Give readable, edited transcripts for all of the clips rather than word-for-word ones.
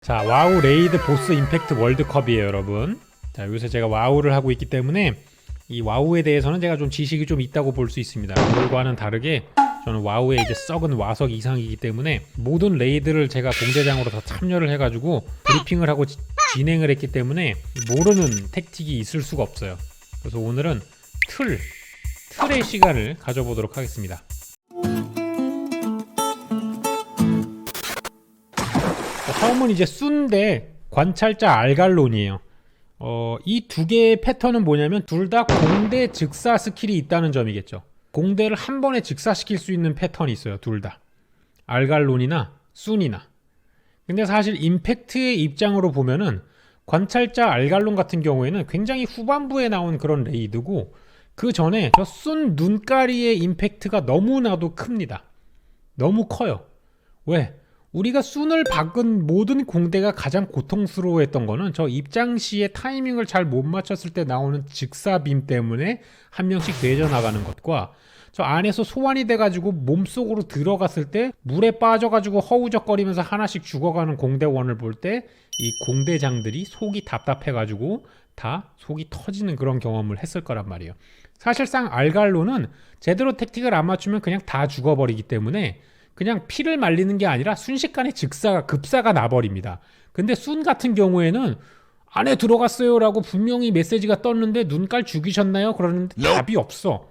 자, 와우 레이드 보스 임팩트 월드컵이에요, 여러분. 자, 요새 제가 와우를 하고 있기 때문에 이 와우에 대해서는 제가 좀 지식이 좀 있다고 볼 수 있습니다. 그걸과는 다르게 저는 와우에 이제 썩은 와석 이상이기 때문에 모든 레이드를 제가 공대장으로 다 참여를 해가지고 브리핑을 하고 진행을 했기 때문에 모르는 택틱이 있을 수가 없어요. 그래서 오늘은 틀의 시간을 가져보도록 하겠습니다. 처음은 이제 순대 관찰자 알갈론이에요. 이 두 개의 패턴은 뭐냐면 둘 다 공대 즉사 스킬이 있다는 점이겠죠. 공대를 한 번에 즉사시킬 수 있는 패턴이 있어요. 둘 다. 알갈론이나 순이나. 근데 사실 임팩트의 입장으로 보면은 관찰자 알갈론 같은 경우에는 굉장히 후반부에 나온 그런 레이드고 그 전에 저 순 눈가리의 임팩트가 너무나도 큽니다. 너무 커요. 왜? 우리가 순을 박은 모든 공대가 가장 고통스러워했던 거는 저 입장 시에 타이밍을 잘 못 맞췄을 때 나오는 직사빔 때문에 한 명씩 되져 나가는 것과 저 안에서 소환이 돼가지고 몸속으로 들어갔을 때 물에 빠져가지고 허우적거리면서 하나씩 죽어가는 공대원을 볼 때 이 공대장들이 속이 답답해가지고 다 속이 터지는 그런 경험을 했을 거란 말이에요. 사실상 알갈로는 제대로 택틱을 안 맞추면 그냥 다 죽어버리기 때문에 그냥 피를 말리는 게 아니라 순식간에 급사가 나버립니다. 근데 순 같은 경우에는 안에 들어갔어요 라고 분명히 메시지가 떴는데 눈깔 죽이셨나요? 그러는데 답이 없어.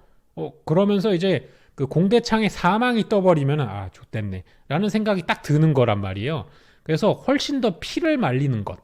그러면서 이제 그 공대창에 사망이 떠버리면 아 좆됐네 라는 생각이 딱 드는 거란 말이에요. 그래서 훨씬 더 피를 말리는 것,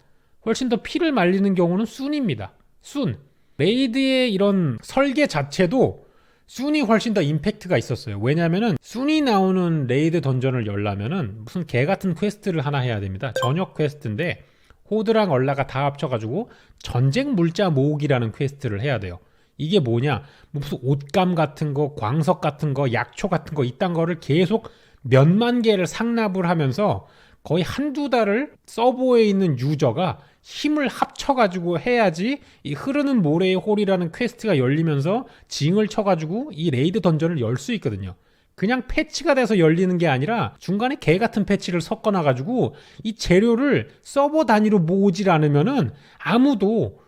훨씬 더 피를 말리는 경우는 순입니다. 순. 레이드의 이런 설계 자체도 순이 훨씬 더 임팩트가 있었어요. 왜냐면은 순이 나오는 레이드 던전을 열려면은 무슨 개 같은 퀘스트를 하나 해야 됩니다. 저녁 퀘스트인데 호드랑 얼라가 다 합쳐가지고 전쟁 물자 모으기라는 퀘스트를 해야 돼요. 이게 뭐냐? 무슨 옷감 같은 거, 광석 같은 거, 약초 같은 거 이딴 거를 계속 몇만 개를 상납을 하면서 거의 한두 달을 서버에 있는 유저가 힘을 합쳐가지고 해야지 이 흐르는 모래의 홀이라는 퀘스트가 열리면서 징을 쳐가지고 이 레이드 던전을 열 수 있거든요. 그냥 패치가 돼서 열리는 게 아니라 중간에 개 같은 패치를 섞어놔가지고 이 재료를 서버 단위로 모으질 않으면은 아무도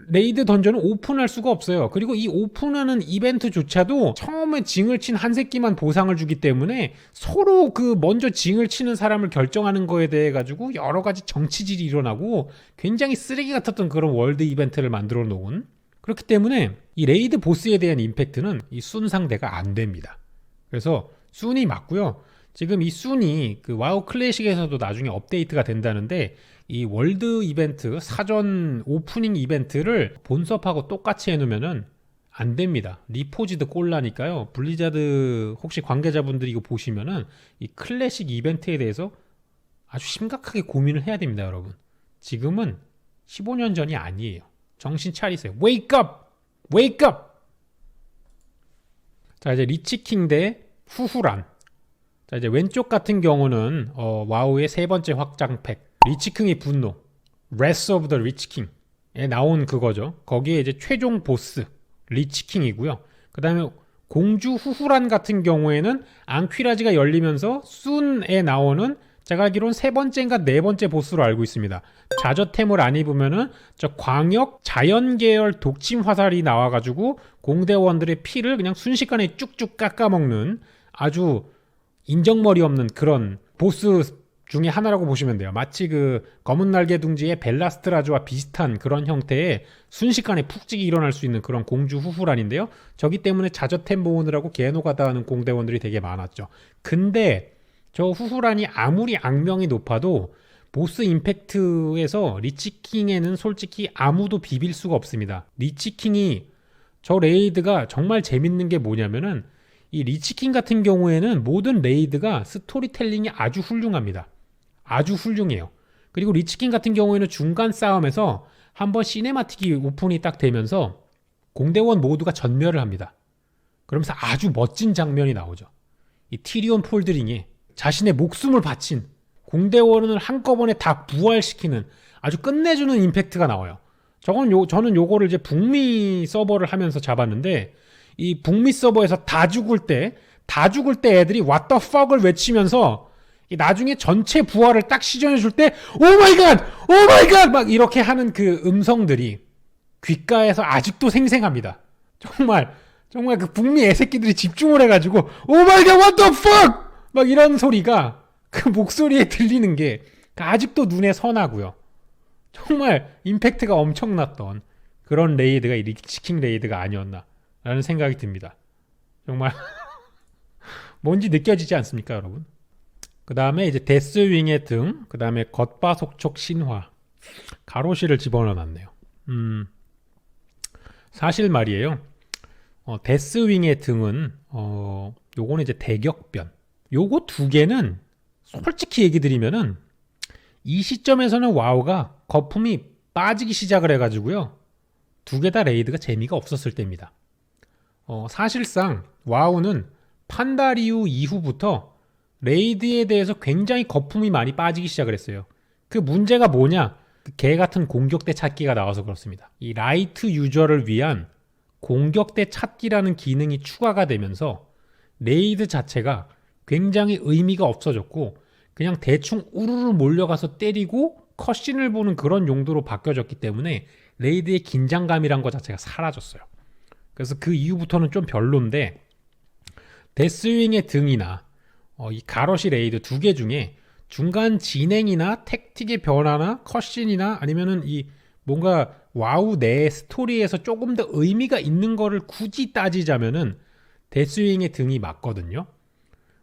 레이드 던전을 오픈할 수가 없어요. 그리고 이 오픈하는 이벤트조차도 처음에 징을 친 한 새끼만 보상을 주기 때문에 서로 그 먼저 징을 치는 사람을 결정하는 거에 대해 가지고 여러 가지 정치질이 일어나고 굉장히 쓰레기 같았던 그런 월드 이벤트를 만들어 놓은, 그렇기 때문에 이 레이드 보스에 대한 임팩트는 이 순 상대가 안 됩니다. 그래서 순이 맞고요. 지금 이 순이 그 와우 클래식에서도 나중에 업데이트가 된다는데 이 월드 이벤트 사전 오프닝 이벤트를 본섭하고 똑같이 해놓으면은 안 됩니다. 리포지드 꼴라니까요. 블리자드 혹시 관계자분들이 이거 보시면은 이 클래식 이벤트에 대해서 아주 심각하게 고민을 해야 됩니다, 여러분. 지금은 15년 전이 아니에요. 정신 차리세요. Wake up! Wake up! 자, 이제 리치킹 대 후후란. 자, 이제 왼쪽 같은 경우는 와우의 세 번째 확장 팩 리치킹의 분노, Wrath of the Lich King에 나온 그거죠. 거기에 이제 최종 보스 리치킹이고요. 그 다음에 공주 후후란 같은 경우에는 앙퀴라지가 열리면서 순에 나오는 제가 알기로는 세 번째인가 네 번째 보스로 알고 있습니다. 자저템을 안 입으면은 저 광역 자연 계열 독침 화살이 나와가지고 공대원들의 피를 그냥 순식간에 쭉쭉 깎아먹는 아주 인정머리 없는 그런 보스 중에 하나라고 보시면 돼요. 마치 그 검은 날개 둥지의 벨라스트라즈와 비슷한 그런 형태의 순식간에 푹찍이 일어날 수 있는 그런 공주 후후란인데요. 저기 때문에 자저템 모으느라고 개노가다 하는 공대원들이 되게 많았죠. 근데 저 후후란이 아무리 악명이 높아도 보스 임팩트에서 리치킹에는 솔직히 아무도 비빌 수가 없습니다. 리치킹이 저 레이드가 정말 재밌는 게 뭐냐면은 이 리치킹 같은 경우에는 모든 레이드가 스토리텔링이 아주 훌륭합니다. 아주 훌륭해요. 그리고 리치킹 같은 경우에는 중간 싸움에서 한번 시네마틱이 오픈이 딱 되면서 공대원 모두가 전멸을 합니다. 그러면서 아주 멋진 장면이 나오죠. 이 티리온 폴드링이 자신의 목숨을 바친 공대원을 한꺼번에 다 부활시키는 아주 끝내주는 임팩트가 나와요. 저는 요거를 이제 북미 서버를 하면서 잡았는데 이 북미 서버에서 다 죽을 때 애들이 What the fuck을 외치면서 나중에 전체 부활을 딱 시전해 줄 때 오마이갓! 오마이갓! 막 이렇게 하는 그 음성들이 귓가에서 아직도 생생합니다. 정말 그 북미 애새끼들이 집중을 해가지고 오마이갓 what the fuck! 막 이런 소리가 그 목소리에 들리는 게 아직도 눈에 선하고요. 정말 임팩트가 엄청났던 그런 레이드가 이 리치킹 레이드가 아니었나 라는 생각이 듭니다. 정말 뭔지 느껴지지 않습니까, 여러분? 그 다음에 이제 데스윙의 등, 그 다음에 겉바속촉 신화, 가로시를 집어넣어놨네요. 사실 말이에요. 데스윙의 등은 요거는 이제 대격변. 요거 두 개는 솔직히 얘기 드리면은 이 시점에서는 와우가 거품이 빠지기 시작을 해가지고요. 두 개 다 레이드가 재미가 없었을 때입니다. 사실상 와우는 판다리우 이후부터 레이드에 대해서 굉장히 거품이 많이 빠지기 시작을 했어요. 그 문제가 뭐냐? 그 개 같은 공격대 찾기가 나와서 그렇습니다. 이 라이트 유저를 위한 공격대 찾기라는 기능이 추가가 되면서 레이드 자체가 굉장히 의미가 없어졌고 그냥 대충 우르르 몰려가서 때리고 컷신을 보는 그런 용도로 바뀌어졌기 때문에 레이드의 긴장감이란 것 자체가 사라졌어요. 그래서 그 이후부터는 좀 별론데 데스윙의 등이나 이 가로시 레이드 두 개 중에 중간 진행이나 택틱의 변화나 컷신이나 아니면은 이 뭔가 와우 내 스토리에서 조금 더 의미가 있는 거를 굳이 따지자면은 데스윙의 등이 맞거든요.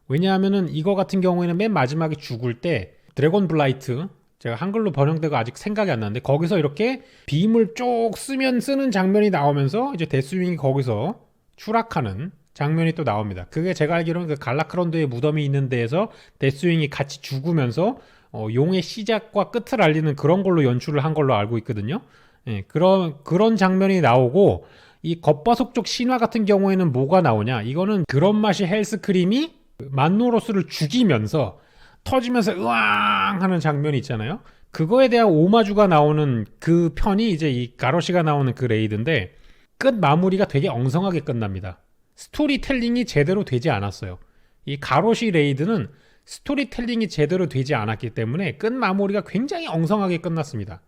왜냐하면은 이거 같은 경우에는 맨 마지막에 죽을 때 드래곤 블라이트, 제가 한글로 번역되고 아직 생각이 안 나는데 거기서 이렇게 빔을 쭉 쓰는 장면이 나오면서 이제 데스윙이 거기서 추락하는 장면이 또 나옵니다. 그게 제가 알기로는 그 갈라크론드의 무덤이 있는 데에서 데스윙이 같이 죽으면서 용의 시작과 끝을 알리는 그런 걸로 연출을 한 걸로 알고 있거든요. 예, 그런 장면이 나오고 이 겉바속촉 신화 같은 경우에는 뭐가 나오냐? 이거는 그런 맛이 헬스크림이 만노로스를 죽이면서 터지면서 으앙 하는 장면이 있잖아요. 그거에 대한 오마주가 나오는 그 편이 이제 이 가로시가 나오는 그 레이드인데 끝 마무리가 되게 엉성하게 끝납니다. 스토리텔링이 제대로 되지 않았어요. 이 가로시 레이드는 스토리텔링이 제대로 되지 않았기 때문에 끝 마무리가 굉장히 엉성하게 끝났습니다.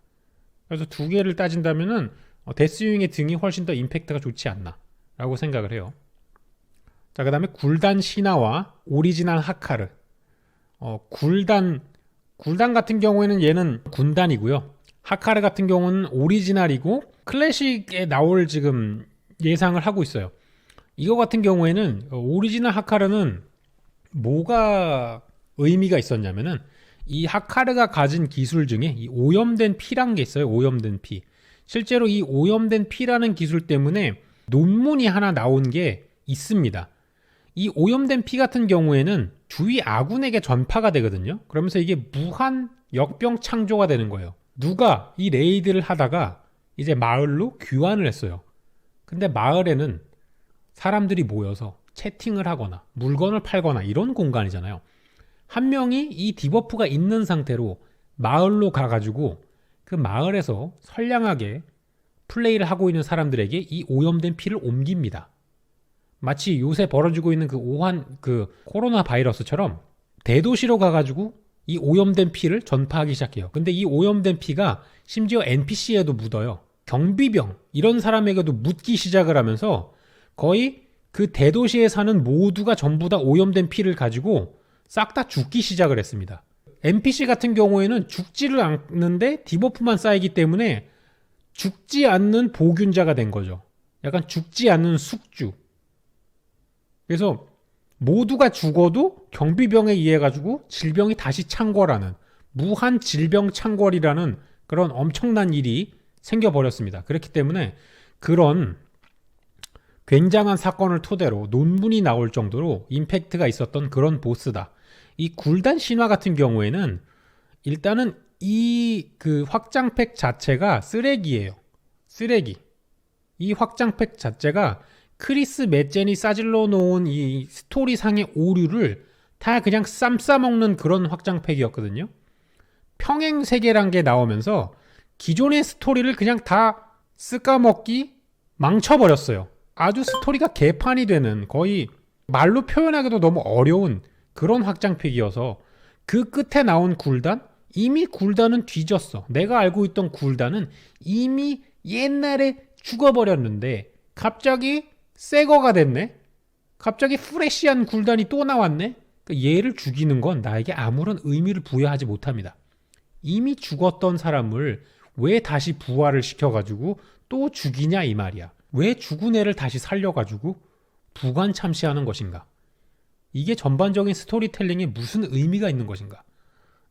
그래서 두 개를 따진다면은 데스윙의 등이 훨씬 더 임팩트가 좋지 않나 라고 생각을 해요. 자, 그 다음에 굴단 신화와 오리지널 하카르. 굴단 같은 경우에는 얘는 군단이고요. 하카르 같은 경우는 오리지널이고 클래식에 나올 지금 예상을 하고 있어요. 이거 같은 경우에는 오리지널 하카르는 뭐가 의미가 있었냐면은 이 하카르가 가진 기술 중에 이 오염된 피란 게 있어요. 오염된 피. 실제로 이 오염된 피라는 기술 때문에 논문이 하나 나온 게 있습니다. 이 오염된 피 같은 경우에는 주위 아군에게 전파가 되거든요. 그러면서 이게 무한 역병 창조가 되는 거예요. 누가 이 레이드를 하다가 이제 마을로 귀환을 했어요. 근데 마을에는 사람들이 모여서 채팅을 하거나 물건을 팔거나 이런 공간이잖아요. 한 명이 이 디버프가 있는 상태로 마을로 가가지고 그 마을에서 선량하게 플레이를 하고 있는 사람들에게 이 오염된 피를 옮깁니다. 마치 요새 벌어지고 있는 그 코로나 바이러스처럼 대도시로 가가지고 이 오염된 피를 전파하기 시작해요. 근데 이 오염된 피가 심지어 NPC에도 묻어요. 경비병 이런 사람에게도 묻기 시작을 하면서 거의 그 대도시에 사는 모두가 전부 다 오염된 피를 가지고 싹 다 죽기 시작을 했습니다. NPC 같은 경우에는 죽지를 않는데 디버프만 쌓이기 때문에 죽지 않는 보균자가 된 거죠. 약간 죽지 않는 숙주. 그래서 모두가 죽어도 경비병에 의해 가지고 질병이 다시 창궐하는 무한 질병 창궐이라는 그런 엄청난 일이 생겨버렸습니다. 그렇기 때문에 그런 굉장한 사건을 토대로 논문이 나올 정도로 임팩트가 있었던 그런 보스다. 이 굴단 신화 같은 경우에는 일단은 이 그 확장팩 자체가 쓰레기예요. 쓰레기. 이 확장팩 자체가 크리스 맷젠이 싸질러 놓은 이 스토리상의 오류를 다 그냥 쌈 싸먹는 그런 확장팩이었거든요. 평행 세계란 게 나오면서 기존의 스토리를 그냥 다 쓱까먹기 망쳐버렸어요. 아주 스토리가 개판이 되는 거의 말로 표현하기도 너무 어려운 그런 확장팩이어서 그 끝에 나온 굴단? 이미 굴단은 뒤졌어. 내가 알고 있던 굴단은 이미 옛날에 죽어버렸는데 갑자기 새 거가 됐네? 갑자기 프레시한 굴단이 또 나왔네? 그러니까 얘를 죽이는 건 나에게 아무런 의미를 부여하지 못합니다. 이미 죽었던 사람을 왜 다시 부활을 시켜가지고 또 죽이냐 이 말이야. 왜 죽은 애를 다시 살려가지고 부관 참시하는 것인가? 이게 전반적인 스토리텔링에 무슨 의미가 있는 것인가?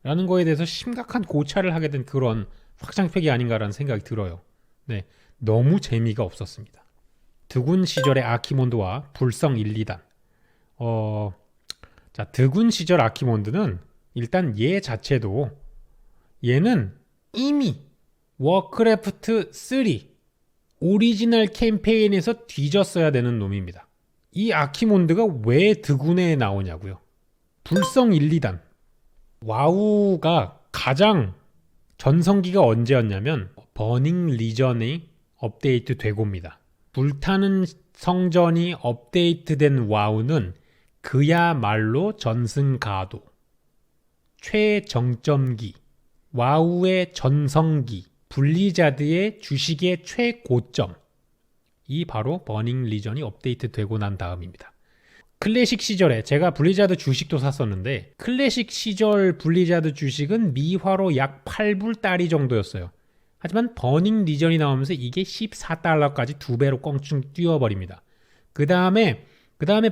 라는 거에 대해서 심각한 고찰을 하게 된 그런 확장팩이 아닌가라는 생각이 들어요. 네, 너무 재미가 없었습니다. 드군 시절의 아키몬드와 불성 1, 2단. 자, 드군 시절 아키몬드는 일단 얘 자체도 얘는 이미 워크래프트 3 오리지널 캠페인에서 뒤졌어야 되는 놈입니다. 이 아키몬드가 왜 드군에 나오냐고요. 불성 1, 2단. 와우가 가장 전성기가 언제였냐면 버닝 리전이 업데이트 되고입니다. 불타는 성전이 업데이트된 와우는 그야말로 전승가도, 최정점기, 와우의 전성기, 블리자드의 주식의 최고점, 이 바로 버닝 리전이 업데이트 되고 난 다음입니다. 클래식 시절에 제가 블리자드 주식도 샀었는데 클래식 시절 블리자드 주식은 미화로 약 8불 정도였어요. 하지만 버닝 리전이 나오면서 이게 14달러까지 2배로 껑충 뛰어버립니다. 그 다음에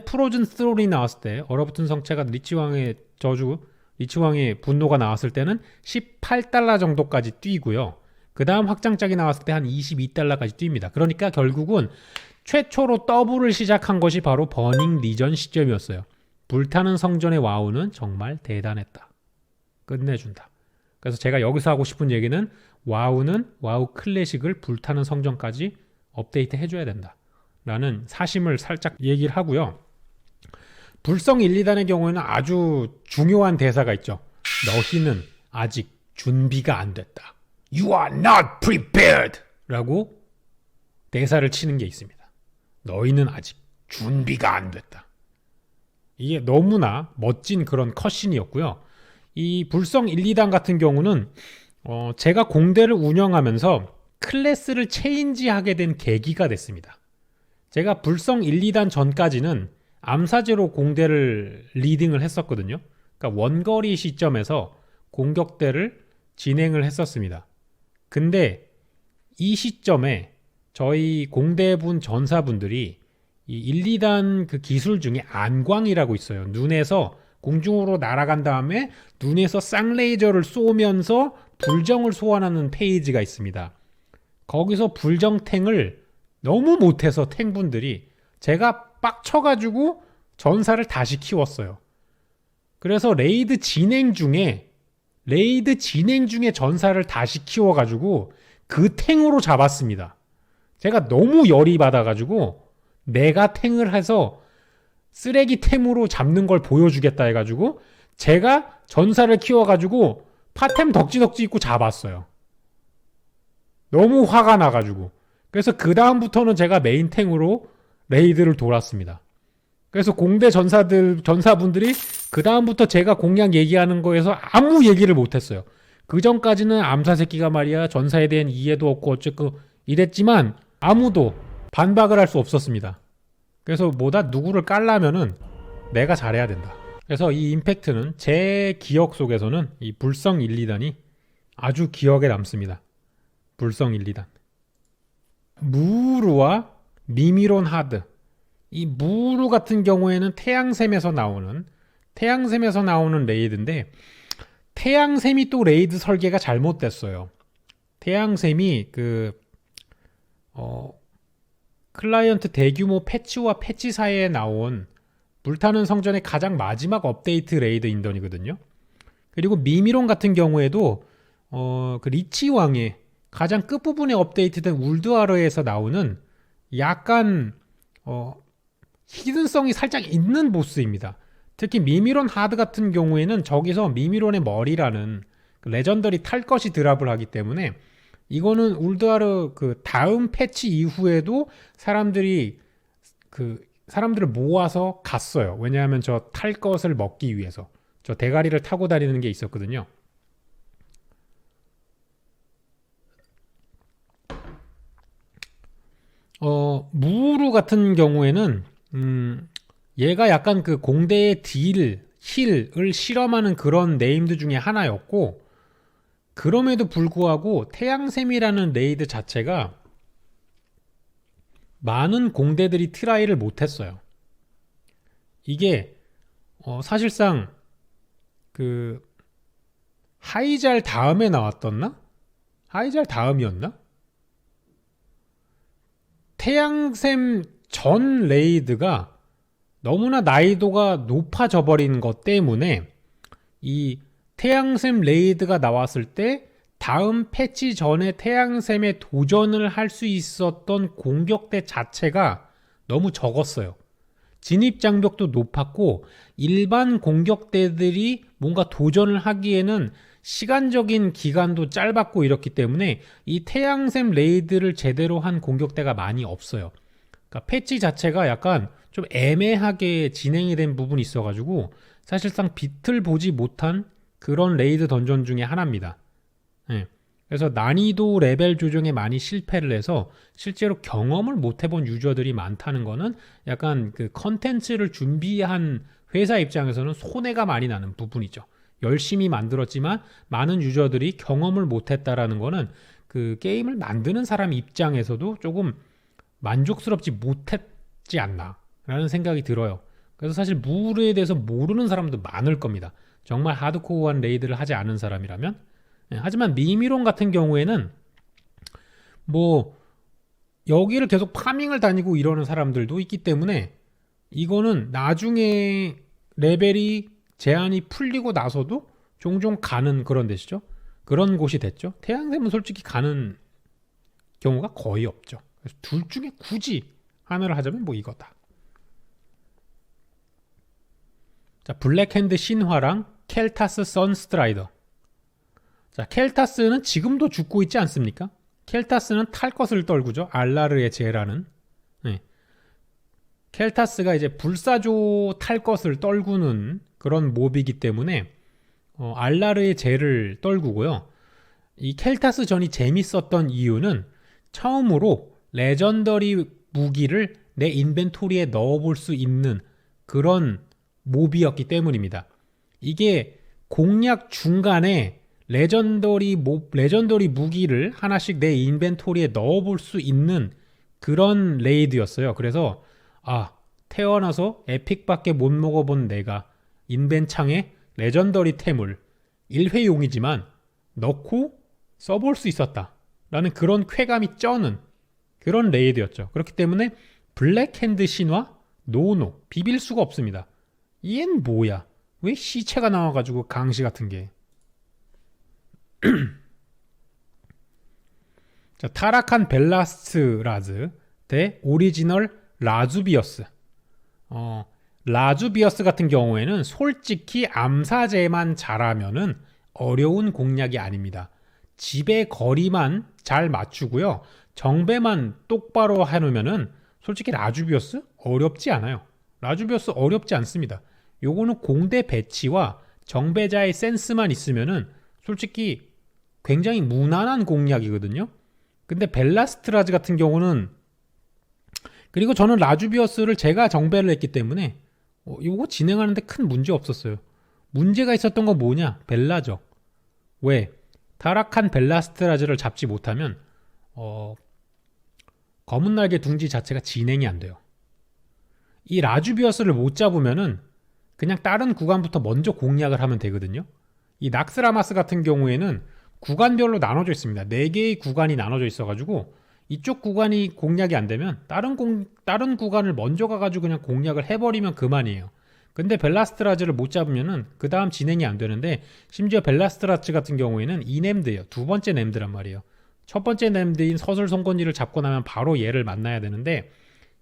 프로즌 스롤이 나왔을 때 얼어붙은 성체가 리치왕의 저주, 리치왕의 분노가 나왔을 때는 18달러 정도까지 뛰고요. 그 다음 확장작이 나왔을 때 한 22달러까지 뜁니다. 그러니까 결국은 최초로 더블을 시작한 것이 바로 버닝 리전 시점이었어요. 불타는 성전의 와우는 정말 대단했다. 끝내준다. 그래서 제가 여기서 하고 싶은 얘기는 와우는 와우 클래식을 불타는 성전까지 업데이트 해줘야 된다. 라는 사심을 살짝 얘기를 하고요. 불성 1, 2단의 경우에는 아주 중요한 대사가 있죠. 너희는 아직 준비가 안 됐다. You are not prepared! 라고 대사를 치는 게 있습니다. 너희는 아직 준비가 안 됐다. 이게 너무나 멋진 그런 컷신이었고요. 이 불성 1, 2단 같은 경우는 제가 공대를 운영하면서 클래스를 체인지하게 된 계기가 됐습니다. 제가 불성 1, 2단 전까지는 암사제로 공대를 리딩을 했었거든요. 그러니까 원거리 시점에서 공격대를 진행을 했었습니다. 근데 이 시점에 저희 공대분 전사분들이 이 1, 2단 그 기술 중에 안광이라고 있어요. 눈에서 공중으로 날아간 다음에 눈에서 쌍레이저를 쏘면서 불정을 소환하는 페이지가 있습니다. 거기서 불정탱을 너무 못해서 탱분들이 제가 빡쳐가지고 전사를 다시 키웠어요. 그래서 레이드 진행 중에 전사를 다시 키워가지고 그 탱으로 잡았습니다. 제가 너무 열이 받아가지고 내가 탱을 해서 쓰레기 템으로 잡는 걸 보여주겠다 해가지고 제가 전사를 키워가지고 파템 덕지덕지 입고 잡았어요. 너무 화가 나가지고. 그래서 그 다음부터는 제가 메인 탱으로 레이드를 돌았습니다. 그래서 공대 전사분들이 그 다음부터 제가 공략 얘기하는 거에서 아무 얘기를 못했어요. 그 전까지는 암사 새끼가 말이야 전사에 대한 이해도 없고 어쨌고 이랬지만 아무도 반박을 할 수 없었습니다. 그래서 뭐다 누구를 깔라면은 내가 잘해야 된다. 그래서 이 임팩트는 제 기억 속에서는 이 불성 1, 2단이 아주 기억에 남습니다. 불성 1, 2단. 무르와 미미론 하드. 이 무르 같은 경우에는 태양샘에서 나오는 레이드인데 태양샘이 또 레이드 설계가 잘못됐어요. 태양샘이 클라이언트 대규모 패치와 패치 사이에 나온 불타는 성전의 가장 마지막 업데이트 레이드 인던이거든요. 그리고 미미론 같은 경우에도 그 리치왕의 가장 끝부분에 업데이트된 울드아르에서 나오는 약간 히든성이 살짝 있는 보스입니다. 특히 미미론 하드 같은 경우에는 저기서 미미론의 머리라는 그 레전더리 탈 것이 드랍을 하기 때문에 이거는 울드아르 그 다음 패치 이후에도 사람들을 모아서 갔어요. 왜냐하면 저 탈 것을 먹기 위해서 저 대가리를 타고 다니는 게 있었거든요. 무우루 같은 경우에는 얘가 약간 그 공대의 힐을 실험하는 그런 네임드 중에 하나였고, 그럼에도 불구하고 태양샘이라는 레이드 자체가 많은 공대들이 트라이를 못했어요. 이게 사실상 그 하이잘 다음에 나왔었나? 하이잘 다음이었나? 태양샘 전 레이드가 너무나 난이도가 높아져 버린 것 때문에 이 태양샘 레이드가 나왔을 때 다음 패치 전에 태양샘에 도전을 할 수 있었던 공격대 자체가 너무 적었어요. 진입 장벽도 높았고 일반 공격대들이 뭔가 도전을 하기에는 시간적인 기간도 짧았고 이렇기 때문에 이 태양샘 레이드를 제대로 한 공격대가 많이 없어요. 그러니까 패치 자체가 약간 좀 애매하게 진행이 된 부분이 있어가지고 사실상 빛을 보지 못한 그런 레이드 던전 중에 하나입니다. 네. 그래서 난이도 레벨 조정에 많이 실패를 해서 실제로 경험을 못 해본 유저들이 많다는 거는 약간 그 컨텐츠를 준비한 회사 입장에서는 손해가 많이 나는 부분이죠. 열심히 만들었지만 많은 유저들이 경험을 못 했다라는 거는 그 게임을 만드는 사람 입장에서도 조금 만족스럽지 못했지 않나 라는 생각이 들어요. 그래서 사실 무르에 대해서 모르는 사람도 많을 겁니다. 정말 하드코어한 레이드를 하지 않은 사람이라면. 하지만 미미론 같은 경우에는 뭐 여기를 계속 파밍을 다니고 이러는 사람들도 있기 때문에 이거는 나중에 레벨이 제한이 풀리고 나서도 종종 가는 그런 데시죠. 그런 곳이 됐죠. 태양샘은 솔직히 가는 경우가 거의 없죠. 그래서 둘 중에 굳이 하나를 하자면 뭐 이거다. 자, 블랙핸드 신화랑 켈타스 선스트라이더. 자, 켈타스는 지금도 죽고 있지 않습니까? 켈타스는 탈 것을 떨구죠. 알라르의 제라는. 네. 켈타스가 이제 불사조 탈 것을 떨구는 그런 몹이기 때문에 알라르의 제를 떨구고요. 이 켈타스 전이 재밌었던 이유는 처음으로 레전더리 무기를 내 인벤토리에 넣어볼 수 있는 그런 몹이었기 때문입니다. 이게 공략 중간에 레전더리 무기를 하나씩 내 인벤토리에 넣어볼 수 있는 그런 레이드였어요. 그래서 태어나서 에픽밖에 못 먹어본 내가 인벤창에 레전더리 템을 1회용이지만 넣고 써볼 수 있었다 라는 그런 쾌감이 쩌는 그런 레이드였죠. 그렇기 때문에 블랙핸드 신화 노노 비빌 수가 없습니다. 얘는 뭐야? 왜 시체가 나와가지고 강시 같은 게. 자, 타락한 벨라스트라즈 대 오리지널 라주비어스. 라주비어스 같은 경우에는 솔직히 암사제만 잘하면은 어려운 공략이 아닙니다. 집의 거리만 잘 맞추고요. 정배만 똑바로 해놓으면은 솔직히 라주비어스 어렵지 않아요. 라주비어스 어렵지 않습니다. 요거는 공대 배치와 정배자의 센스만 있으면은 솔직히 굉장히 무난한 공략이거든요. 근데 벨라스트라즈 같은 경우는, 그리고 저는 라주비어스를 제가 정배를 했기 때문에 이거 진행하는데 큰 문제 없었어요. 문제가 있었던 건 뭐냐? 벨라죠. 왜? 타락한 벨라스트라즈를 잡지 못하면 검은 날개 둥지 자체가 진행이 안 돼요. 이 라주비어스를 못 잡으면은 그냥 다른 구간부터 먼저 공략을 하면 되거든요. 이 낙스라마스 같은 경우에는 구간별로 나눠져 있습니다. 4개의 구간이 나눠져 있어가지고 이쪽 구간이 공략이 안 되면 다른 구간을 먼저 가가지고 그냥 공략을 해버리면 그만이에요. 근데 벨라스트라즈를 못 잡으면은 그 다음 진행이 안 되는데, 심지어 벨라스트라즈 같은 경우에는 이 nem드예요. 두 번째 nem드란 말이에요. 첫 번째 nem드인 서술 송곳니를 잡고 나면 바로 얘를 만나야 되는데,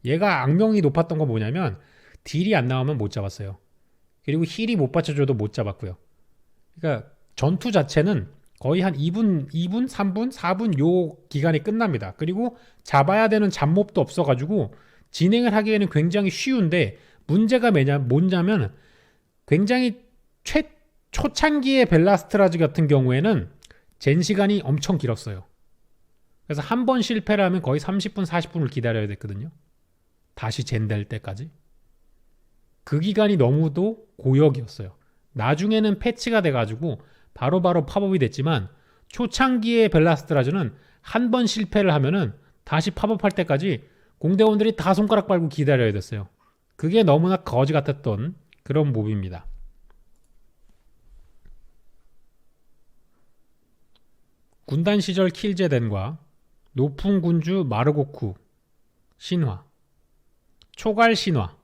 얘가 악명이 높았던 건 뭐냐면 딜이 안 나오면 못 잡았어요. 그리고 힐이 못 받쳐줘도 못 잡았고요. 그러니까 전투 자체는 거의 한 2분, 3분, 4분 요 기간이 끝납니다. 그리고 잡아야 되는 잡몹도 없어가지고 진행을 하기에는 굉장히 쉬운데, 문제가 뭐냐면 굉장히 초창기의 벨라스트라즈 같은 경우에는 젠 시간이 엄청 길었어요. 그래서 한 번 실패를 하면 거의 30분, 40분을 기다려야 됐거든요. 다시 젠 될 때까지. 그 기간이 너무도 고역이었어요. 나중에는 패치가 돼가지고 바로바로 팝업이 됐지만 초창기의 벨라스트라즈는 한 번 실패를 하면은 다시 팝업할 때까지 공대원들이 다 손가락 빨고 기다려야 됐어요. 그게 너무나 거지 같았던 그런 몹입니다. 군단 시절 킬제덴과 높은 군주 마르고쿠 신화, 초갈 신화.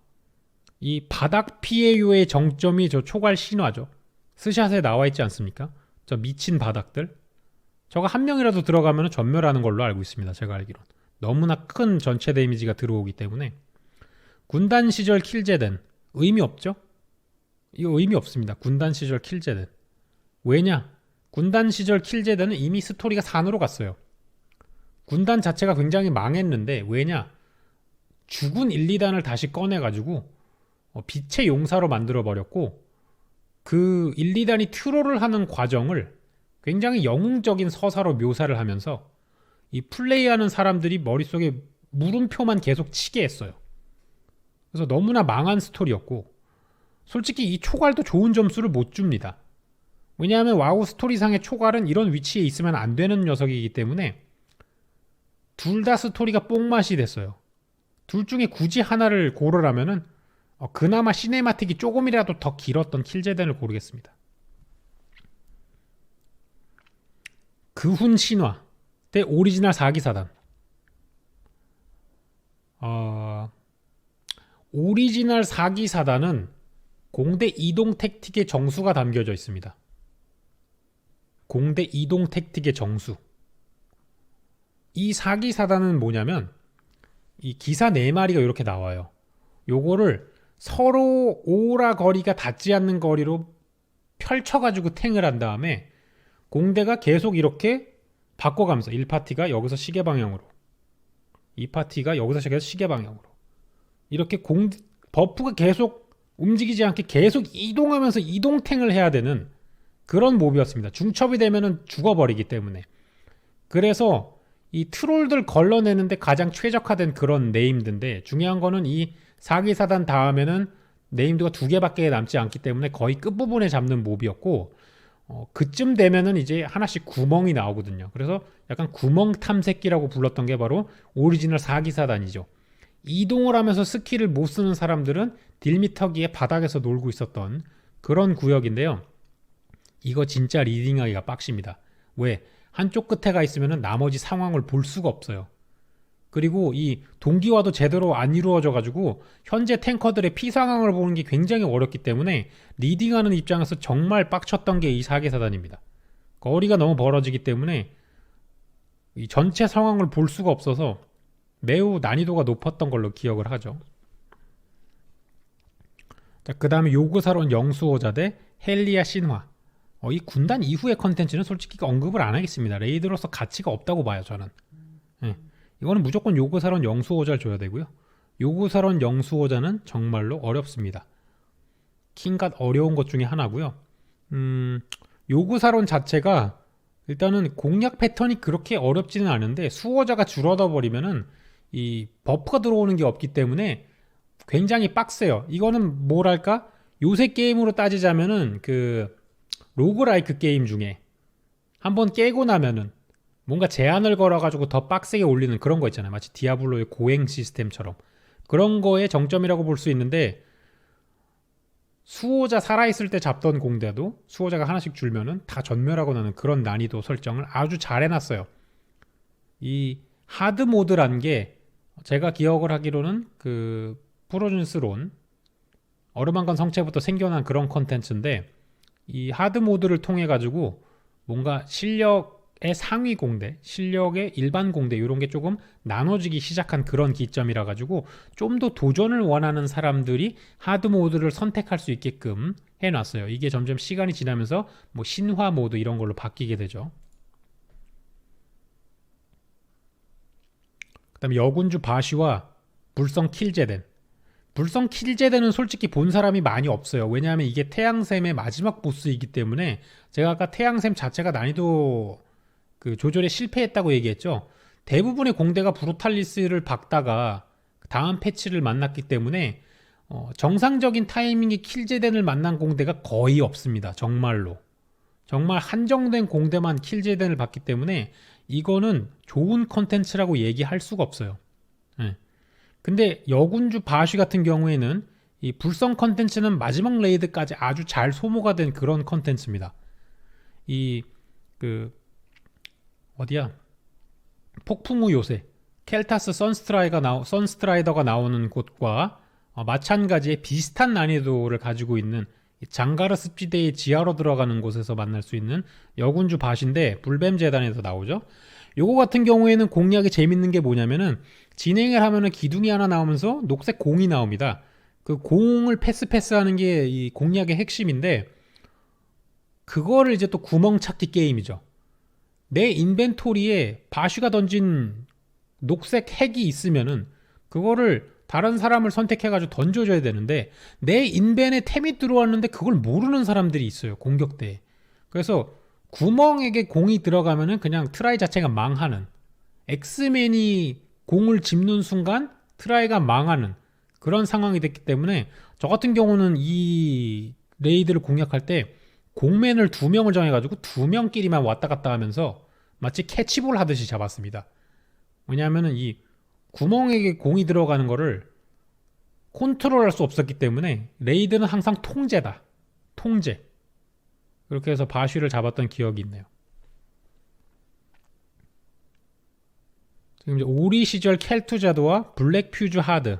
이 바닥 피해요의 정점이 저 초갈 신화죠. 스샷에 나와 있지 않습니까? 저 미친 바닥들. 저거 한 명이라도 들어가면 전멸하는 걸로 알고 있습니다. 제가 알기론. 너무나 큰 전체 데미지가 들어오기 때문에. 군단 시절 킬제덴 의미 없죠? 이거 의미 없습니다. 군단 시절 킬제덴. 왜냐? 군단 시절 킬제덴은 이미 스토리가 산으로 갔어요. 군단 자체가 굉장히 망했는데 왜냐? 죽은 1, 2단을 다시 꺼내가지고 빛의 용사로 만들어버렸고 그 1, 2단이 트롤을 하는 과정을 굉장히 영웅적인 서사로 묘사를 하면서 이 플레이하는 사람들이 머릿속에 물음표만 계속 치게 했어요. 그래서 너무나 망한 스토리였고 솔직히 이 초갈도 좋은 점수를 못 줍니다. 왜냐하면 와우 스토리상의 초갈은 이런 위치에 있으면 안 되는 녀석이기 때문에 둘 다 스토리가 뽕맛이 됐어요. 둘 중에 굳이 하나를 고르라면은 그나마 시네마틱이 조금이라도 더 길었던 킬제덴을 고르겠습니다. 그훈 신화 대 오리지널 4기 사단. 오리지널 4기 사단은 공대 이동 택틱의 정수가 담겨져 있습니다. 공대 이동 택틱의 정수. 이 4기 사단은 뭐냐면 이 기사 4마리가 이렇게 나와요. 요거를 서로 오라 거리가 닿지 않는 거리로 펼쳐가지고 탱을 한 다음에 공대가 계속 이렇게 바꿔가면서 1파티가 여기서 시계 방향으로 2파티가 여기서 시계 방향으로 이렇게 버프가 계속 움직이지 않게 계속 이동하면서 이동탱을 해야 되는 그런 몹이었습니다. 중첩이 되면은 죽어버리기 때문에. 그래서 이 트롤들 걸러내는데 가장 최적화된 그런 네임드인데 중요한 거는 이 4기 사단 다음에는 네임드가 2개밖에 남지 않기 때문에 거의 끝부분에 잡는 몹이었고 그쯤 되면은 이제 하나씩 구멍이 나오거든요. 그래서 약간 구멍 탐색기라고 불렀던 게 바로 오리지널 4기 사단이죠. 이동을 하면서 스킬을 못 쓰는 사람들은 딜미터기에 바닥에서 놀고 있었던 그런 구역인데요. 이거 진짜 리딩하기가 빡십니다. 왜? 한쪽 끝에 가 있으면 나머지 상황을 볼 수가 없어요. 그리고 이 동기화도 제대로 안 이루어져 가지고 현재 탱커들의 피 상황을 보는 게 굉장히 어렵기 때문에 리딩하는 입장에서 정말 빡쳤던 게 이 4기 사단입니다. 거리가 너무 벌어지기 때문에 이 전체 상황을 볼 수가 없어서 매우 난이도가 높았던 걸로 기억을 하죠. 그 다음에 요구사론 영수호자 대 헬리아 신화. 이 군단 이후의 컨텐츠는 솔직히 언급을 안 하겠습니다. 레이드로서 가치가 없다고 봐요, 저는. 이거는 무조건 요구사론 영수호자를 줘야 되고요. 요구사론 영수호자는 정말로 어렵습니다. 킹갓 어려운 것 중에 하나고요. 요구사론 자체가 일단은 공략 패턴이 그렇게 어렵지는 않은데 수호자가 줄어들어 버리면은 이 버프가 들어오는 게 없기 때문에 굉장히 빡세요. 이거는 뭐랄까? 요새 게임으로 따지자면은 그 로그라이크 게임 중에 한번 깨고 나면은 뭔가 제한을 걸어가지고 더 빡세게 올리는 그런 거 있잖아요. 마치 디아블로의 고행 시스템처럼. 그런 거의 정점이라고 볼 수 있는데 수호자 살아있을 때 잡던 공대도 수호자가 하나씩 줄면은 다 전멸하고 나는 그런 난이도 설정을 아주 잘 해놨어요. 이 하드 모드란 게 제가 기억을 하기로는 그 프로준스론 어루만건 성체부터 생겨난 그런 컨텐츠인데 이 하드 모드를 통해 가지고 뭔가 실력의 상위 공대, 실력의 일반 공대 이런 게 조금 나눠지기 시작한 그런 기점이라 가지고 좀 더 도전을 원하는 사람들이 하드 모드를 선택할 수 있게끔 해놨어요. 이게 점점 시간이 지나면서 뭐 신화 모드 이런 걸로 바뀌게 되죠. 그다음에 여군주 바시와 불성 킬제덴. 불성 킬제드는 솔직히 본 사람이 많이 없어요. 왜냐하면 이게 태양샘의 마지막 보스이기 때문에, 제가 아까 태양샘 자체가 난이도 그 조절에 실패했다고 얘기했죠. 대부분의 공대가 브루탈리스를 박다가 다음 패치를 만났기 때문에 정상적인 타이밍에 킬제덴을 만난 공대가 거의 없습니다. 정말로. 정말 한정된 공대만 킬제덴을 받기 때문에 이거는 좋은 컨텐츠라고 얘기할 수가 없어요. 예. 근데 여군주 바쉬 같은 경우에는 이 불성 컨텐츠는 마지막 레이드까지 아주 잘 소모가 된 그런 컨텐츠입니다. 이 그 어디야? 폭풍우 요새 켈타스 선스트라이더가 나오는 곳과 마찬가지의 비슷한 난이도를 가지고 있는 장가르 습지대의 지하로 들어가는 곳에서 만날 수 있는 여군주 밭인데, 불뱀 재단에서 나오죠. 요거 같은 경우에는 공략이 재밌는 게 뭐냐면은, 진행을 하면은 기둥이 하나 나오면서 녹색 공이 나옵니다. 그 공을 패스하는 게 이 공략의 핵심인데, 그거를 이제 또 구멍 찾기 게임이죠. 내 인벤토리에 바쉬가 던진 녹색 핵이 있으면은 그거를 다른 사람을 선택해가지고 던져줘야 되는데, 내 인벤에 템이 들어왔는데 그걸 모르는 사람들이 있어요, 공격대에. 그래서 구멍에게 공이 들어가면은 그냥 트라이 자체가 망하는, 엑스맨이 공을 짚는 순간 트라이가 망하는 그런 상황이 됐기 때문에, 저 같은 경우는 이 레이드를 공략할 때 공맨을 2명을 정해가지고 2명끼리만 왔다 갔다 하면서 마치 캐치볼 하듯이 잡았습니다. 왜냐하면은 이 구멍에게 공이 들어가는 거를 컨트롤할 수 없었기 때문에 레이드는 항상 통제다. 통제. 그렇게 해서 바쉬를 잡았던 기억이 있네요. 지금 이제 오리 시절 켈투자드와 블랙 퓨즈 하드.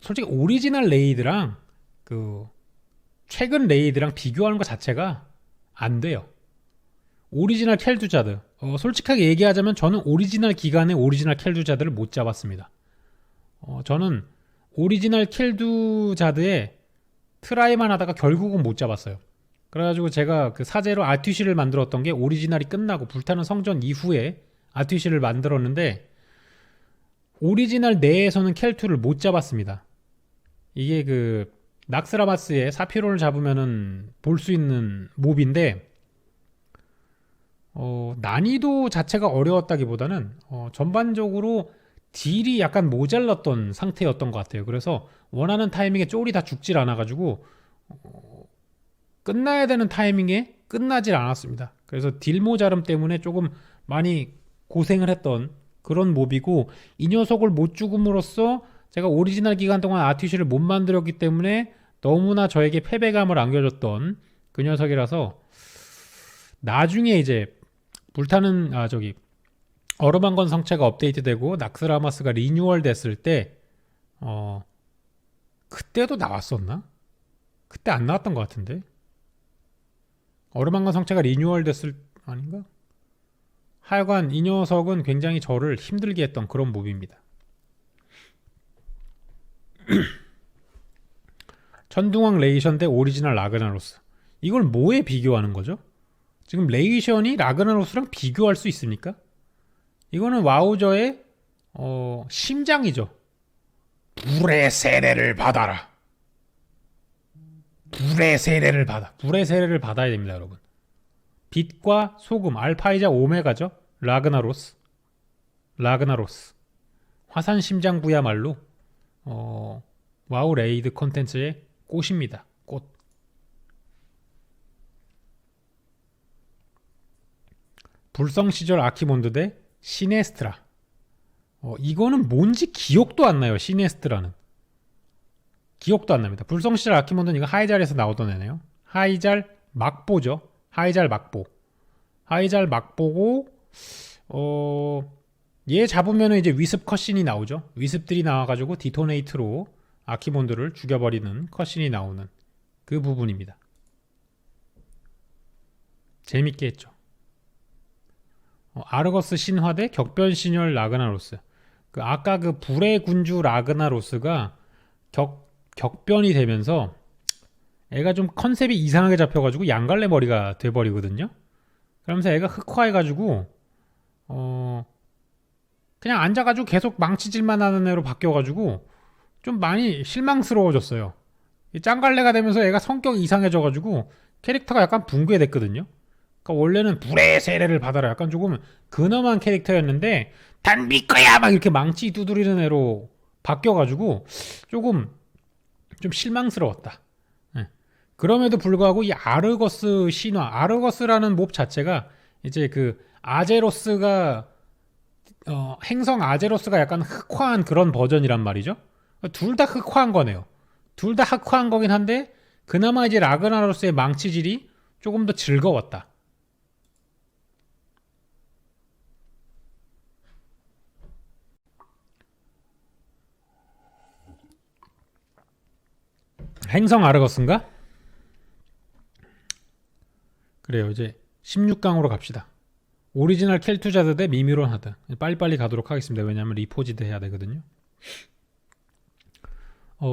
솔직히 오리지널 레이드랑 그 최근 레이드랑 비교하는 것 자체가 안 돼요. 오리지널 켈두자드, 솔직하게 얘기하자면 저는 오리지널 기간에 오리지널 켈두자드를 못 잡았습니다. 저는 오리지널 켈두자드에 트라이만 하다가 결국은 못 잡았어요. 그래가지고 제가 그 사제로 아티쉬를 만들었던 게 오리지널이 끝나고 불타는 성전 이후에 아티쉬를 만들었는데, 오리지널 내에서는 켈투를 못 잡았습니다. 이게 그 낙스라마스의 사피론을 잡으면은 볼 수 있는 몹인데, 난이도 자체가 어려웠다기보다는 전반적으로 딜이 약간 모자랐던 상태였던 것 같아요. 그래서 원하는 타이밍에 쫄이 다 죽질 않아가지고 끝나야 되는 타이밍에 끝나질 않았습니다. 그래서 딜 모자름 때문에 조금 많이 고생을 했던 그런 몹이고, 이 녀석을 못 죽음으로써 제가 오리지널 기간 동안 아티쉬를 못 만들었기 때문에 너무나 저에게 패배감을 안겨줬던 그 녀석이라서, 나중에 이제 불타는 어루만건 성체가 업데이트되고 낙스라마스가 리뉴얼 됐을 때 그때도 나왔었나? 그때 안 나왔던 것 같은데. 어루만건 성체가 리뉴얼 됐을 아닌가? 하여간 이 녀석은 굉장히 저를 힘들게 했던 그런 몹입니다. 천둥왕 레이션 대 오리지널 라그나로스. 이걸 뭐에 비교하는 거죠? 지금 레이션이 라그나로스랑 비교할 수 있습니까? 이거는 와우저의 심장이죠. 불의 세례를 받아라. 불의 세례를 받아. 불의 세례를 받아야 됩니다, 여러분. 빛과 소금, 알파이자 오메가죠. 라그나로스. 화산 심장부야말로 와우 레이드 콘텐츠의 꽃입니다. 꽃. 불성 시절 아키몬드 대 시네스트라. 이거는 뭔지 기억도 안 나요. 시네스트라는 기억도 안 납니다. 불성 시절 아키몬드는 이거 하이잘에서 나오던 애네요. 하이잘 막보죠. 하이잘 막보고 얘 잡으면 이제 위습 컷신이 나오죠. 위습들이 나와가지고 디토네이트로 아키몬드를 죽여버리는 컷신이 나오는 그 부분입니다. 재밌게 했죠. 아르거스 신화 대 격변 신혈 라그나로스. 아까 그 불의 군주 라그나로스가 격변이 되면서 애가 좀 컨셉이 이상하게 잡혀가지고 양갈래 머리가 돼버리거든요. 그러면서 애가 흑화해가지고 그냥 앉아가지고 계속 망치질만 하는 애로 바뀌어가지고 좀 많이 실망스러워졌어요. 이 짱갈래가 되면서 얘가 성격이 이상해져가지고 캐릭터가 약간 붕괴됐거든요. 그러니까 원래는 불의 세례를 받아라 약간 조금 근엄한 캐릭터였는데 단비 거야 막 이렇게 망치 두드리는 애로 바뀌어가지고 조금 좀 실망스러웠다. 예. 그럼에도 불구하고 이 아르거스 신화, 아르거스라는 몹 자체가 이제 그 아제로스가 행성 아제로스가 약간 흑화한 그런 버전이란 말이죠. 둘 다 흑화한 거네요. 둘 다 흑화한 거긴 한데 그나마 이제 라그나로스의 망치질이 조금 더 즐거웠다. 행성 아르거스인가? 그래요. 이제 16강으로 갑시다. 오리지널 켈투자드 대 미미론 하드. 빨리빨리 가도록 하겠습니다. 왜냐하면 리포지드 해야 되거든요.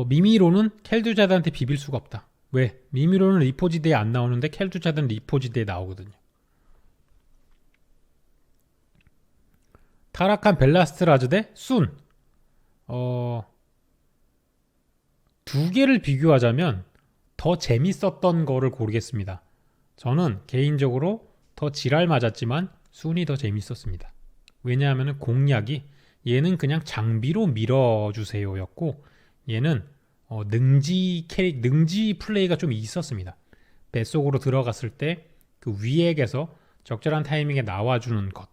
미미론은 켈투자드한테 비빌 수가 없다. 왜? 미미론은 리포지드에 안 나오는데 켈투자드는 리포지드에 나오거든요. 타락한 벨라스트라즈 대 순. 두 개를 비교하자면 더 재밌었던 거를 고르겠습니다. 저는 개인적으로 더 지랄 맞았지만 순이 더 재밌었습니다. 왜냐하면 공략이 얘는 그냥 장비로 밀어주세요였고 얘는 능지 플레이가 좀 있었습니다. 뱃속으로 들어갔을 때 그 위액에서 적절한 타이밍에 나와주는 것,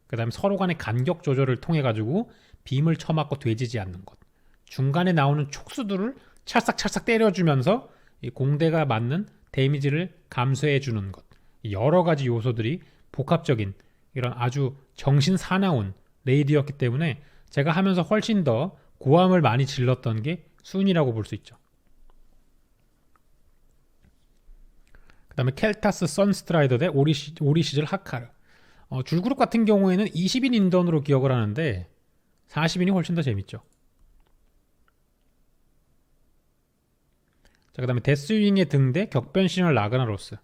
그 다음에 서로 간의 간격 조절을 통해 가지고 빔을 쳐맞고 되지지 않는 것, 중간에 나오는 촉수들을 찰싹찰싹 때려주면서 이 공대가 맞는 데미지를 감소해주는 것, 여러 가지 요소들이 복합적인 이런 아주 정신 사나운 레이드였기 때문에 제가 하면서 훨씬 더 고함을 많이 질렀던 게 순이라고 볼 수 있죠. 그 다음에 켈타스 선스트라이더 대 오리시즐 하카르. 줄그룹 같은 경우에는 20인 인던으로 기억을 하는데 40인이 훨씬 더 재밌죠. 자, 그 다음에 데스윙의 등대 격변신을 라그나로스.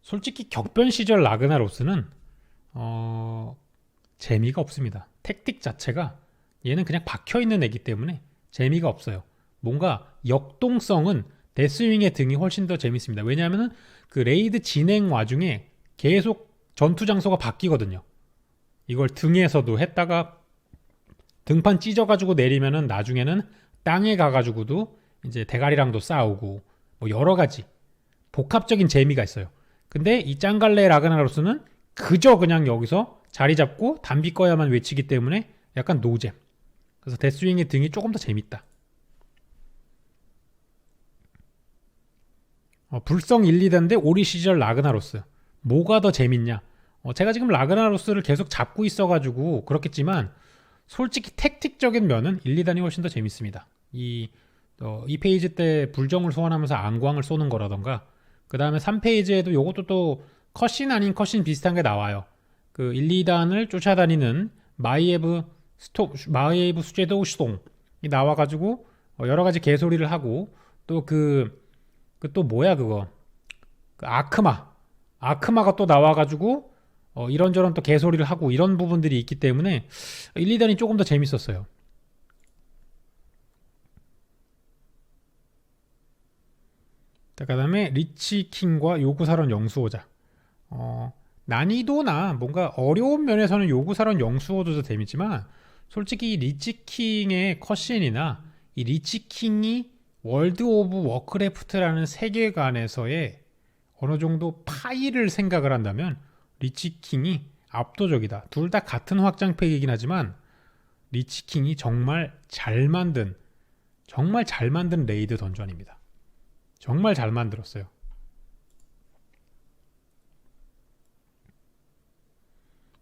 솔직히 격변 시절 라그나로스는 재미가 없습니다. 택틱 자체가 얘는 그냥 박혀있는 애기 때문에 재미가 없어요. 뭔가 역동성은 데스윙의 등이 훨씬 더 재밌습니다. 왜냐하면 그 레이드 진행 와중에 계속 전투 장소가 바뀌거든요. 이걸 등에서도 했다가 등판 찢어가지고 내리면은 나중에는 땅에 가가지고도 이제 대가리랑도 싸우고 뭐 여러 가지 복합적인 재미가 있어요. 근데 이 짱갈레 라그나로스는 그저 그냥 여기서 자리 잡고 담비 꺼야만 외치기 때문에 약간 노잼. 그래서 데스윙의 등이 조금 더 재밌다. 불성 1, 2단데 오리 시절 라그나로스. 뭐가 더 재밌냐? 제가 지금 라그나로스를 계속 잡고 있어가지고 그렇겠지만 솔직히 택틱적인 면은 1, 2단이 훨씬 더 재밌습니다. 이 페이지 때 불정을 소환하면서 안광을 쏘는 거라던가 그 다음에 3페이지에도 요것도 또 컷신 아닌 컷신 비슷한 게 나와요. 그 1, 2단을 쫓아다니는 마이에브 수제도 시동이 나와가지고 여러 가지 개소리를 하고 또 또 뭐야 그거 그 아크마가 또 나와가지고 이런저런 또 개소리를 하고 이런 부분들이 있기 때문에 1, 2단이 조금 더 재밌었어요. 자, 그 다음에 리치킹과 요구사론 영수호자. 난이도나 뭔가 어려운 면에서는 요구사론 영수호도 더 재밌지만 솔직히 리치킹의 컷신이나 이 리치킹이 월드 오브 워크래프트라는 세계관에서의 어느 정도 파일을 생각을 한다면 리치킹이 압도적이다. 둘 다 같은 확장팩이긴 하지만 리치킹이 정말 잘 만든 레이드 던전입니다. 정말 잘 만들었어요.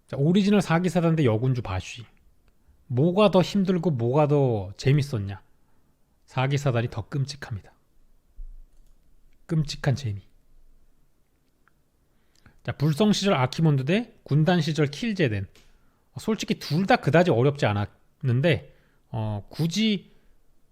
자, 오리지널 사기사단 대 여군주 바쉬. 뭐가 더 힘들고 뭐가 더 재밌었냐? 사기사단이 더 끔찍합니다. 끔찍한 재미. 자, 불성 시절 아키몬드 대 군단 시절 킬제덴. 솔직히 둘 다 그다지 어렵지 않았는데 굳이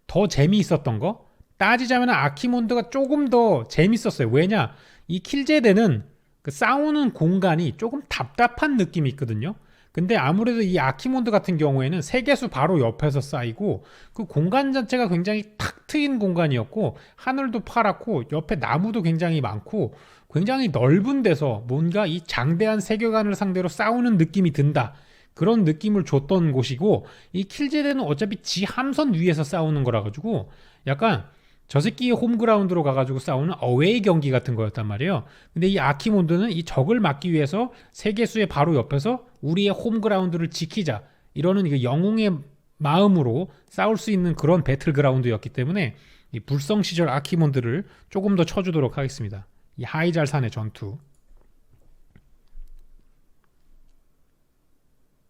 더 재미있었던 거 따지자면 아키몬드가 조금 더 재밌었어요. 왜냐? 이 킬제덴은 그 싸우는 공간이 조금 답답한 느낌이 있거든요. 근데 아무래도 이 아키몬드 같은 경우에는 세계수 바로 옆에서 쌓이고 그 공간 자체가 굉장히 탁 트인 공간이었고 하늘도 파랗고 옆에 나무도 굉장히 많고 굉장히 넓은 데서 뭔가 이 장대한 세계관을 상대로 싸우는 느낌이 든다. 그런 느낌을 줬던 곳이고 이 킬제대는 어차피 지 함선 위에서 싸우는 거라 가지고 약간 저 새끼의 홈그라운드로 가가지고 싸우는 어웨이 경기 같은 거였단 말이에요. 근데 이 아키몬드는 이 적을 막기 위해서 세계수의 바로 옆에서 우리의 홈그라운드를 지키자 이러는 이 영웅의 마음으로 싸울 수 있는 그런 배틀그라운드였기 때문에 이 불성 시절 아키몬드를 조금 더 쳐주도록 하겠습니다. 이 하이잘산의 전투.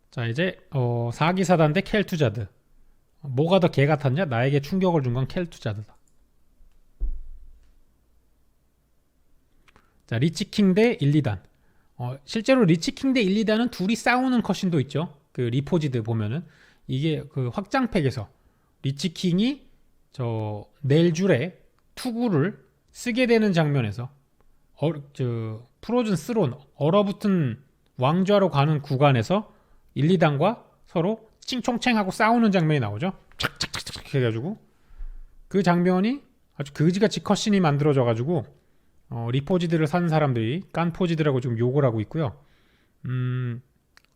자 이제 사기사단 대 켈투자드. 뭐가 더 개 같았냐? 나에게 충격을 준 건 켈투자드다. 자 리치킹 대 1, 2단. 실제로 리치킹 대 1, 2단은 둘이 싸우는 컷신도 있죠. 그 리포지드 보면은 이게 그 확장팩에서 리치킹이 저 넬줄의 투구를 쓰게 되는 장면에서 프로즌 스론 얼어붙은 왕좌로 가는 구간에서 1, 2단과 서로 칭총챙하고 싸우는 장면이 나오죠. 착착착착 해가지고 그 장면이 아주 그지같이 컷신이 만들어져가지고 리포지드를 산 사람들이 깐포지드라고 지금 욕을 하고 있고요.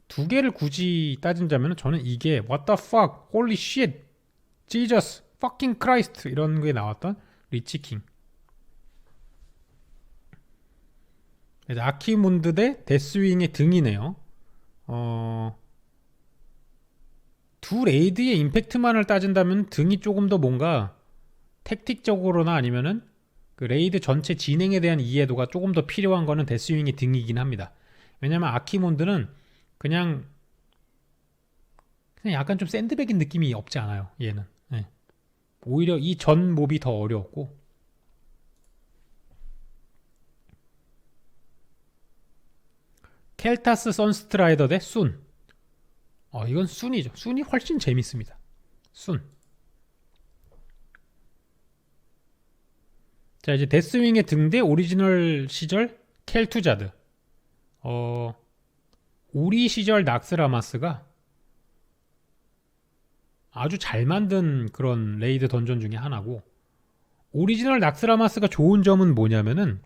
두 개를 굳이 따진다면 저는 이게 What the fuck, Holy shit, Jesus, fucking Christ 이런 게 나왔던 리치킹. 아키몬드 대 데스윙의 등이네요. 두 레이드의 임팩트만을 따진다면 등이 조금 더 뭔가 택틱적으로나 아니면은 그 레이드 전체 진행에 대한 이해도가 조금 더 필요한 거는 데스윙의 등이긴 합니다. 왜냐면 아키몬드는 그냥 약간 좀 샌드백인 느낌이 없지 않아요. 얘는. 네. 오히려 이 전 몹이 더 어려웠고 켈타스 선스트라이더 대 순. 이건 순이죠. 순이 훨씬 재밌습니다. 순. 자 이제 데스윙의 등대 오리지널 시절 켈투자드. 오리 시절 낙스라마스가 아주 잘 만든 그런 레이드 던전 중에 하나고 오리지널 낙스라마스가 좋은 점은 뭐냐면은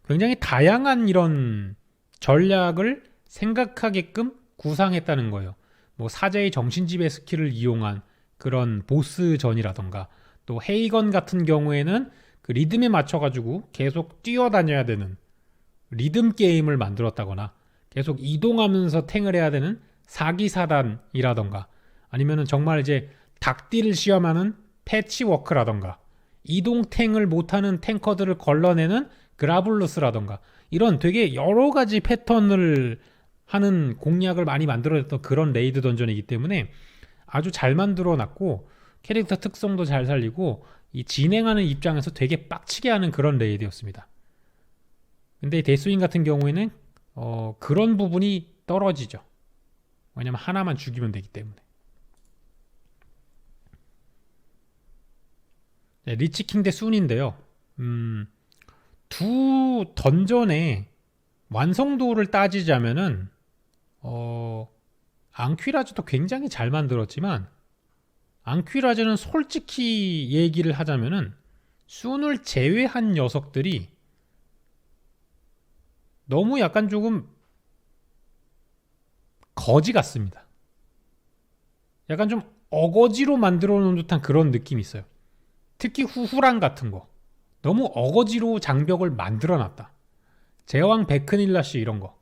굉장히 다양한 이런 전략을 생각하게끔 구상했다는 거예요. 뭐 사제의 정신지배 스킬을 이용한 그런 보스전이라던가 또 헤이건 같은 경우에는 그 리듬에 맞춰가지고 계속 뛰어다녀야 되는 리듬 게임을 만들었다거나 계속 이동하면서 탱을 해야 되는 사기사단이라던가 아니면은 정말 이제 닭띠를 시험하는 패치워크라던가 이동 탱을 못하는 탱커들을 걸러내는 그라블루스라던가 이런 되게 여러 가지 패턴을 하는 공략을 많이 만들어냈던 그런 레이드 던전이기 때문에 아주 잘 만들어 놨고 캐릭터 특성도 잘 살리고 이 진행하는 입장에서 되게 빡치게 하는 그런 레이드였습니다. 근데 데스윙 같은 경우에는 그런 부분이 떨어지죠. 왜냐면 하나만 죽이면 되기 때문에. 네, 리치킹 대 순인데요. 두 던전의 완성도를 따지자면은 앙퀴라즈도 굉장히 잘 만들었지만 앙퀴라즈는 솔직히 얘기를 하자면은 순을 제외한 녀석들이 너무 약간 조금 거지 같습니다. 약간 좀 어거지로 만들어 놓은 듯한 그런 느낌이 있어요. 특히 후후랑 같은 거 너무 어거지로 장벽을 만들어 놨다. 제왕 베크닐라시 이런 거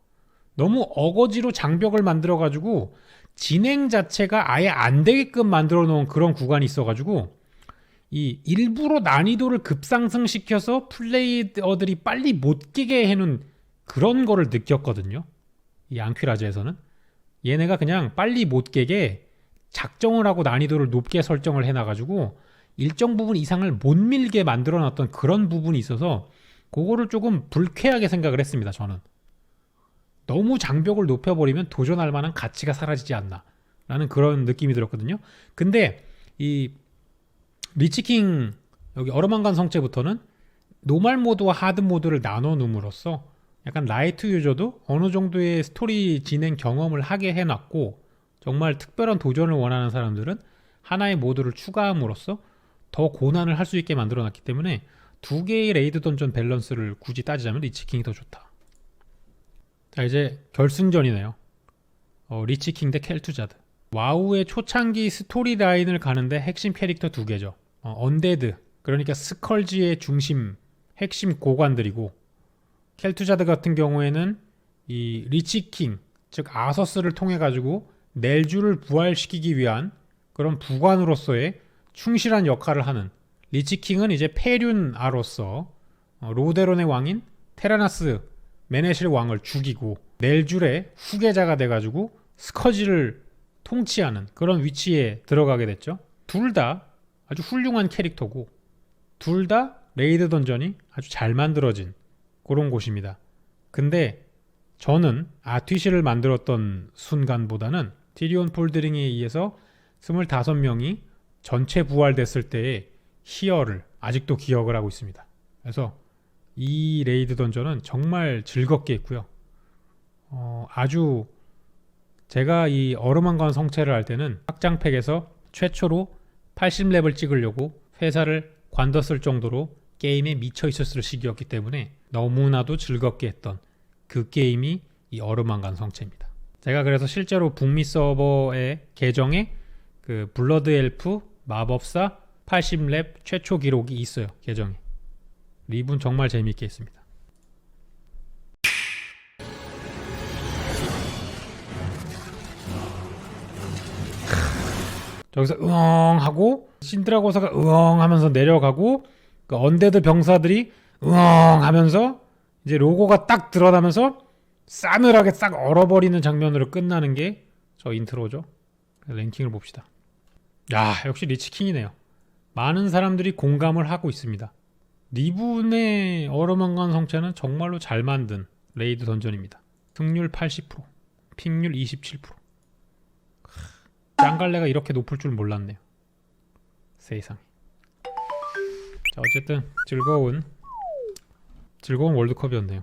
너무 어거지로 장벽을 만들어 가지고 진행 자체가 아예 안 되게끔 만들어 놓은 그런 구간이 있어 가지고 이 일부러 난이도를 급상승시켜서 플레이어들이 빨리 못 깨게 해놓은 그런 거를 느꼈거든요. 이 앙퀴라즈에서는 얘네가 그냥 빨리 못 깨게 작정을 하고 난이도를 높게 설정을 해놔가지고 일정 부분 이상을 못 밀게 만들어놨던 그런 부분이 있어서 그거를 조금 불쾌하게 생각을 했습니다. 저는 너무 장벽을 높여버리면 도전할 만한 가치가 사라지지 않나 라는 그런 느낌이 들었거든요. 근데 이 리치킹 여기 얼음한간 성체부터는 노말 모드와 하드 모드를 나눠 놓음으로써 약간 라이트 유저도 어느 정도의 스토리 진행 경험을 하게 해놨고, 정말 특별한 도전을 원하는 사람들은 하나의 모드를 추가함으로써 더 고난을 할 수 있게 만들어놨기 때문에 두 개의 레이드 던전 밸런스를 굳이 따지자면 리치킹이 더 좋다. 자, 이제 결승전이네요. 리치킹 대 켈투자드. 와우의 초창기 스토리 라인을 가는데 핵심 캐릭터 두 개죠. 언데드, 그러니까 스컬지의 중심 핵심 고관들이고, 켈투자드 같은 경우에는 이 리치킹, 즉 아서스를 통해 가지고 넬주를 부활시키기 위한 그런 부관으로서의 충실한 역할을 하는, 리치킹은 이제 페륜아로서 로데론의 왕인 테라나스 메네실 왕을 죽이고 넬줄의 후계자가 돼가지고 스커지를 통치하는 그런 위치에 들어가게 됐죠. 둘 다 아주 훌륭한 캐릭터고, 둘 다 레이드 던전이 아주 잘 만들어진 그런 곳입니다. 근데 저는 아튀시를 만들었던 순간보다는 티리온 폴드링에 의해서 25명이 전체 부활됐을 때의 희열을 아직도 기억을 하고 있습니다. 그래서 이 레이드 던전은 정말 즐겁게 했고요. 아주 제가 이 어루만관 성체를 할 때는 확장팩에서 최초로 80렙을 찍으려고 회사를 관뒀을 정도로 게임에 미쳐 있었을 시기였기 때문에 너무나도 즐겁게 했던 그 게임이 이 어루만관 성체입니다. 제가 그래서 실제로 북미 서버의 계정에 그 블러드 엘프 마법사 80렙 최초 기록이 있어요. 계정에. 리븐 정말 재미있게 했습니다. 저기서 으엉 하고 신드라고사가 으엉 하면서 내려가고, 그 언데드 병사들이 으엉 하면서 이제 로고가 딱 드러나면서 싸늘하게 싹 얼어버리는 장면으로 끝나는 게 저 인트로죠. 랭킹을 봅시다. 야, 역시 리치킹이네요. 많은 사람들이 공감을 하고 있습니다. 리븐의 어루만관 성체는 정말로 잘 만든 레이드 던전입니다. 승률 80%, 픽률 27%. 짱갈래가 이렇게 높을 줄 몰랐네요. 세상에. 자, 어쨌든 즐거운 월드컵이었네요.